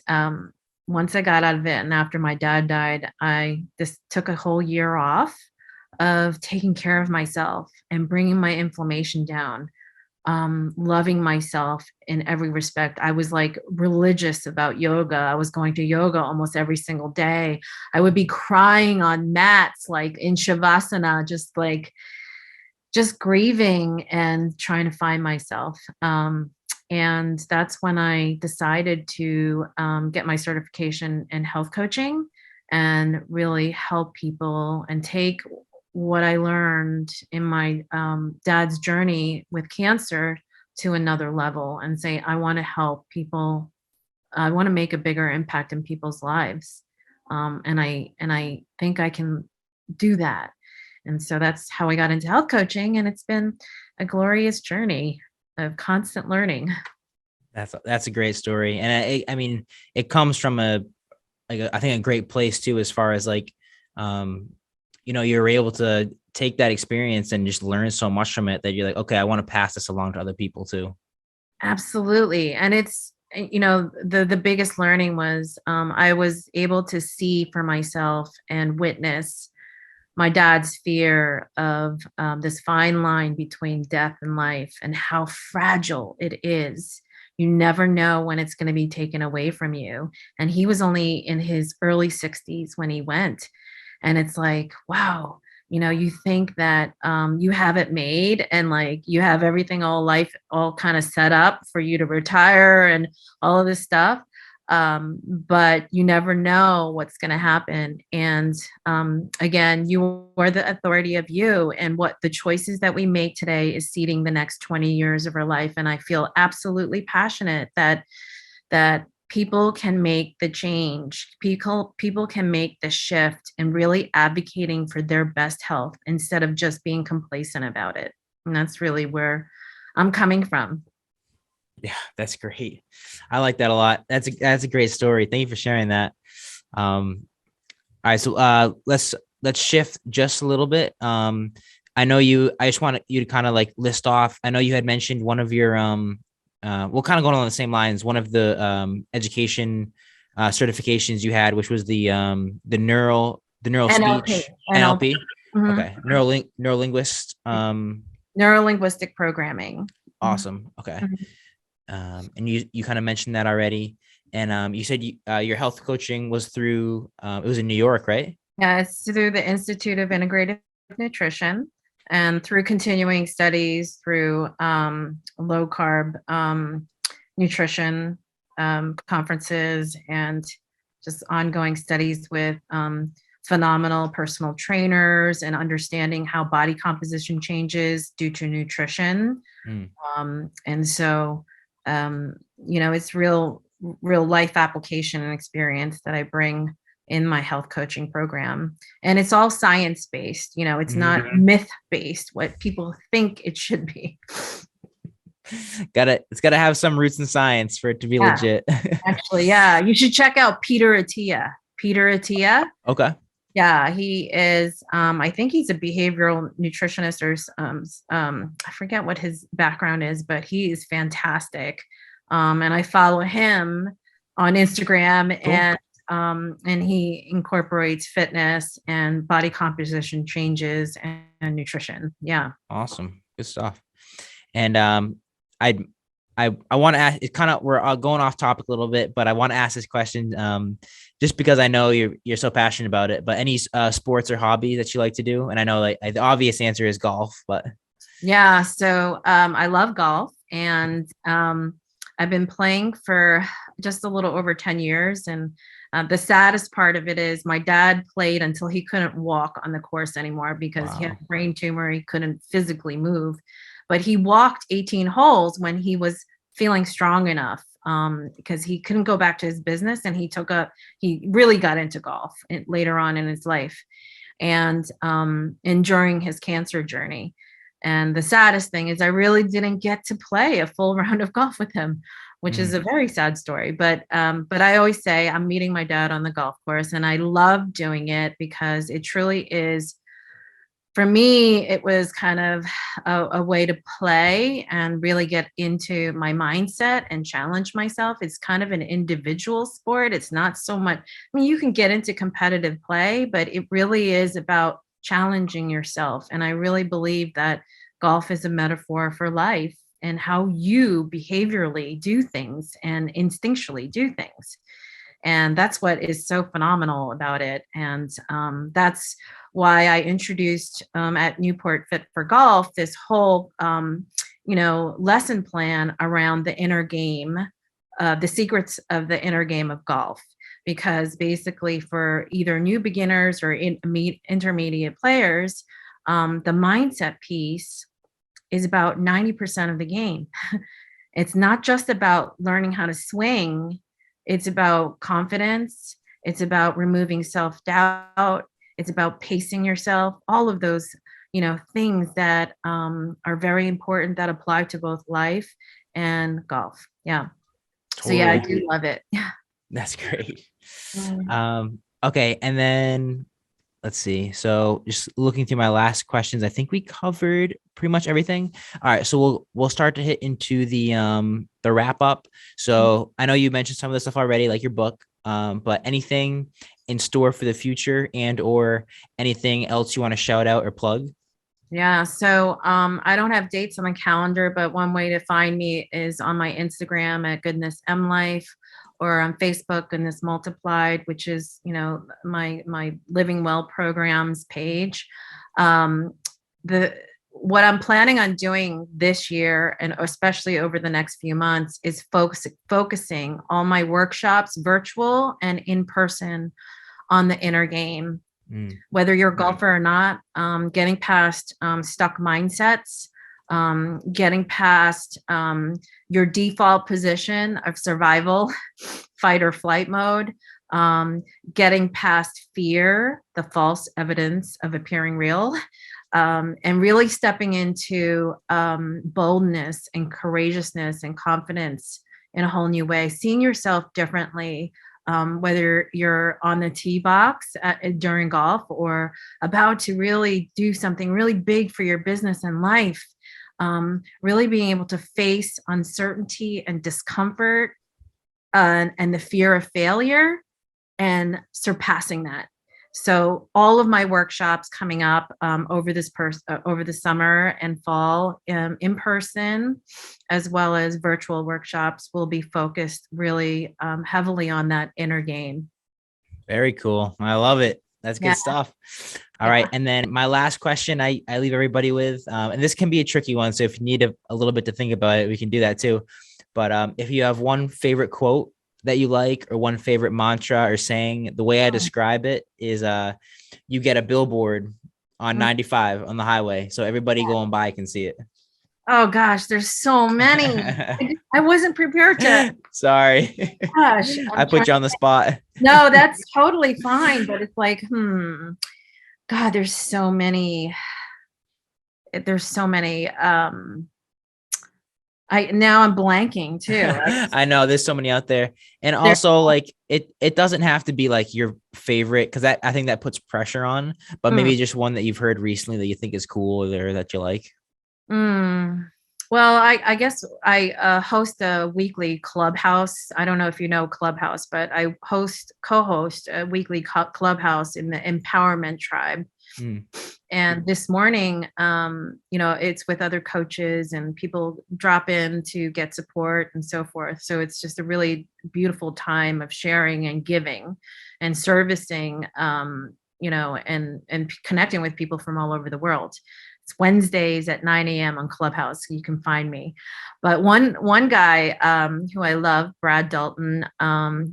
once I got out of it, and after my dad died, I just took a whole year off of taking care of myself and bringing my inflammation down, loving myself in every respect. I was like religious about yoga. I was going to yoga almost every single day. I would be crying on mats, like in Shavasana, just grieving and trying to find myself. And that's when I decided to get my certification in health coaching and really help people and take what I learned in my dad's journey with cancer to another level and say, I want to help people. I want to make a bigger impact in people's lives. And I think I can do that. And so that's how I got into health coaching. And it's been a glorious journey of constant learning. That's a great story. And I mean, it comes from I think a great place too, as far as like, you're able to take that experience and just learn so much from it that you're like, okay, I want to pass this along to other people too. Absolutely. And it's, the biggest learning was I was able to see for myself and witness my dad's fear of this fine line between death and life and how fragile it is. You never know when it's going to be taken away from you. And he was only in his early 60s when he went. And it's like, wow, you think that you have it made and like you have everything all kind of set up for you to retire and all of this stuff. But you never know what's going to happen. And again, you are the authority of you, and what the choices that we make today is seeding the next 20 years of our life. And I feel absolutely passionate that people can make the change. People can make the shift and really advocating for their best health instead of just being complacent about it. And that's really where I'm coming from. Yeah, that's great. I like that a lot. That's a great story. Thank you for sharing that. All right, so let's shift just a little bit. I just want you to kind of like list off. I know you had mentioned one of your we'll kind of go on the same lines. One of the education certifications you had, which was the neural NLP. speech NLP. Mm-hmm. Okay, neurolinguist. Neurolinguistic programming. Awesome. Okay. Mm-hmm. And you kind of mentioned that already. And you said your health coaching was through, it was in New York, right? Yeah, it's through the Institute of Integrative Nutrition and through continuing studies through low carb nutrition conferences and just ongoing studies with phenomenal personal trainers and understanding how body composition changes due to nutrition. And so it's real life application and experience that I bring in my health coaching program. And it's all science-based, it's not myth-based, what people think it should be. It's gotta have some roots in science for it to be legit. Actually, yeah. You should check out Peter Attia. Okay. Yeah, he is, I think he's a behavioral nutritionist or I forget what his background is, but he is fantastic. And I follow him on Instagram. Cool. And he incorporates fitness and body composition changes and nutrition. Yeah. Awesome. Good stuff. And I want to ask, we're going off topic a little bit, but I want to ask this question just because I know you're so passionate about it, but any sports or hobbies that you like to do? And I know like the obvious answer is golf, but. Yeah. So I love golf, and I've been playing for just a little over 10 years. And the saddest part of it is my dad played until he couldn't walk on the course anymore because he had a brain tumor. He couldn't physically move, but he walked 18 holes when he was feeling strong enough because he couldn't go back to his business. And he really got into golf later on in his life and during his cancer journey. And the saddest thing is I really didn't get to play a full round of golf with him, which is a very sad story. But I always say I'm meeting my dad on the golf course, and I love doing it because it truly is, for me, it was kind of a way to play and really get into my mindset and challenge myself. It's kind of an individual sport. It's not so much, you can get into competitive play, but it really is about challenging yourself. And I really believe that golf is a metaphor for life and how you behaviorally do things and instinctually do things. And that's what is so phenomenal about it. And that's why I introduced at Newport Fit for Golf this whole, lesson plan around the inner game, the secrets of the inner game of golf. Because basically for either new beginners or intermediate players, the mindset piece is about 90% of the game. It's not just about learning how to swing. It's about confidence. It's about removing self-doubt. It's about pacing yourself. All of those, things that are very important that apply to both life and golf. Yeah. Totally. So yeah, I do love it. Yeah. That's great. Okay. And then let's see. So just looking through my last questions, I think we covered pretty much everything. All right. So we'll start to hit into the wrap up. So I know you mentioned some of the stuff already, like your book, but anything in store for the future, and or anything else you want to shout out or plug? Yeah. So I don't have dates on my calendar, but one way to find me is on my Instagram at Goodness M Life, or on Facebook, Goodness Multiplied, which is, my Living Well programs page. The What I'm planning on doing this year, and especially over the next few months, is focusing all my workshops, virtual and in person, on the inner game. Whether you're a golfer or not, getting past stuck mindsets, getting past your default position of survival, fight or flight mode, getting past fear, the false evidence of appearing real, and really stepping into boldness and courageousness and confidence in a whole new way, seeing yourself differently. Whether you're on the tee box during golf, or about to really do something really big for your business and life, really being able to face uncertainty and discomfort, and the fear of failure, and surpassing that. So all of my workshops coming up over the summer and fall, in person, as well as virtual workshops, will be focused really heavily on that inner game. Very cool. I love it. That's good stuff. All right. And then my last question I leave everybody with, and this can be a tricky one, so if you need a little bit to think about it, we can do that too. But if you have one favorite quote that you like, or one favorite mantra or saying, the way I describe it is you get a billboard on 95 on the highway, so everybody going by can see it. Oh gosh, there's so many. I wasn't prepared to. Sorry. Gosh, I put you on the spot. No, that's totally fine, but it's like, God, there's so many. Now I'm blanking too. I know there's so many out there. And also, like, it doesn't have to be like your favorite, because I think that puts pressure on, but maybe just one that you've heard recently that you think is cool or that you like. Well, I guess I host a weekly Clubhouse. I don't know if you know Clubhouse, but I co-host a weekly Clubhouse in the Empowerment Tribe. And this morning, it's with other coaches, and people drop in to get support and so forth. So it's just a really beautiful time of sharing and giving and servicing, and connecting with people from all over the world. It's Wednesdays at 9 a.m. on Clubhouse. You can find me. But one guy who I love, Brad Dalton,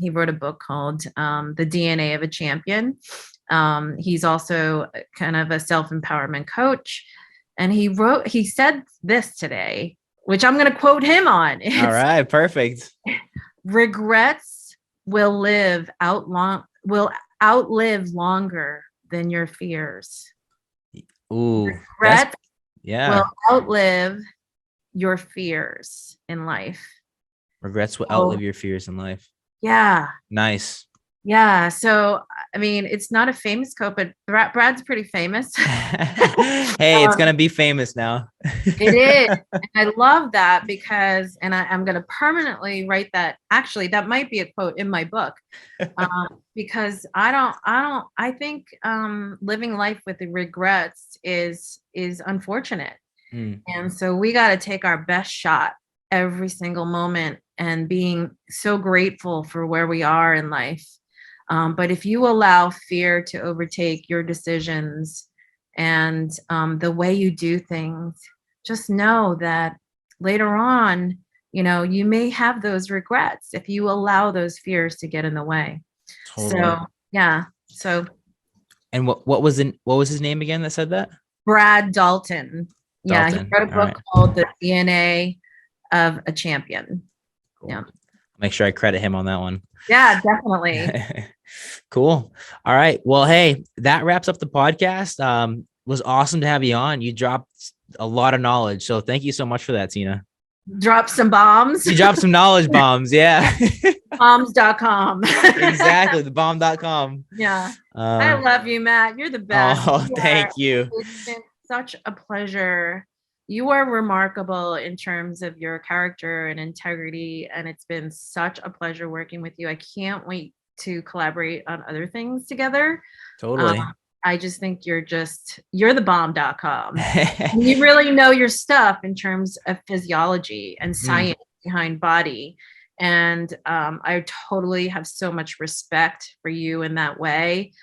he wrote a book called The DNA of a Champion. He's also kind of a self-empowerment coach. And he said this today, which I'm going to quote him on. All right, perfect. Regrets will outlive longer than your fears. Ooh, regrets will outlive your fears in life. Regrets will outlive your fears in life. Yeah. Nice. Yeah. So, I mean, it's not a famous quote, but Brad's pretty famous. Hey, it's going to be famous now. It is. And I love that because, and I'm going to permanently write that. Actually, that might be a quote in my book, because I think living life with the regrets is unfortunate. And so we got to take our best shot every single moment, and being so grateful for where we are in life. But if you allow fear to overtake your decisions and the way you do things, just know that later on, you may have those regrets if you allow those fears to get in the way. Totally. So, yeah. So. And what was his name again that said that? Brad Dalton. Yeah, he wrote a book called The DNA of a Champion. Cool. Yeah. Make sure I credit him on that one. Yeah, definitely. Cool. All right. Well, hey, that wraps up the podcast. Was awesome to have you on. You dropped a lot of knowledge. So thank you so much for that, Tina. Drop some bombs. You dropped some knowledge bombs. Yeah. Bombs.com. Exactly. The bomb.com. Yeah. I love you, Matt. You're the best. Oh, thank you. It's been such a pleasure. You are remarkable in terms of your character and integrity, and it's been such a pleasure working with you. I can't wait to collaborate on other things together. Totally. I just think you're the bomb.com. You really know your stuff in terms of physiology and science behind body. And I totally have so much respect for you in that way,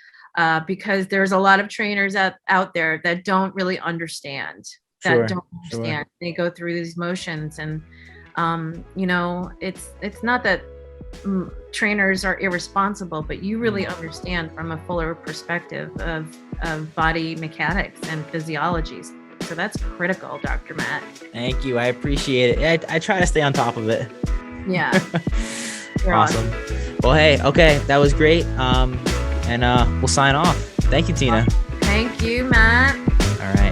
because there's a lot of trainers out there that don't really understand. Sure. They go through these motions, and it's not that trainers are irresponsible, but you really understand from a fuller perspective of body mechanics and physiology. So that's critical, Dr. Matt. Thank you. I appreciate it. I try to stay on top of it. Yeah. Awesome. Well, hey, okay. That was great. And we'll sign off. Thank you, Tina. Thank you, Matt. All right.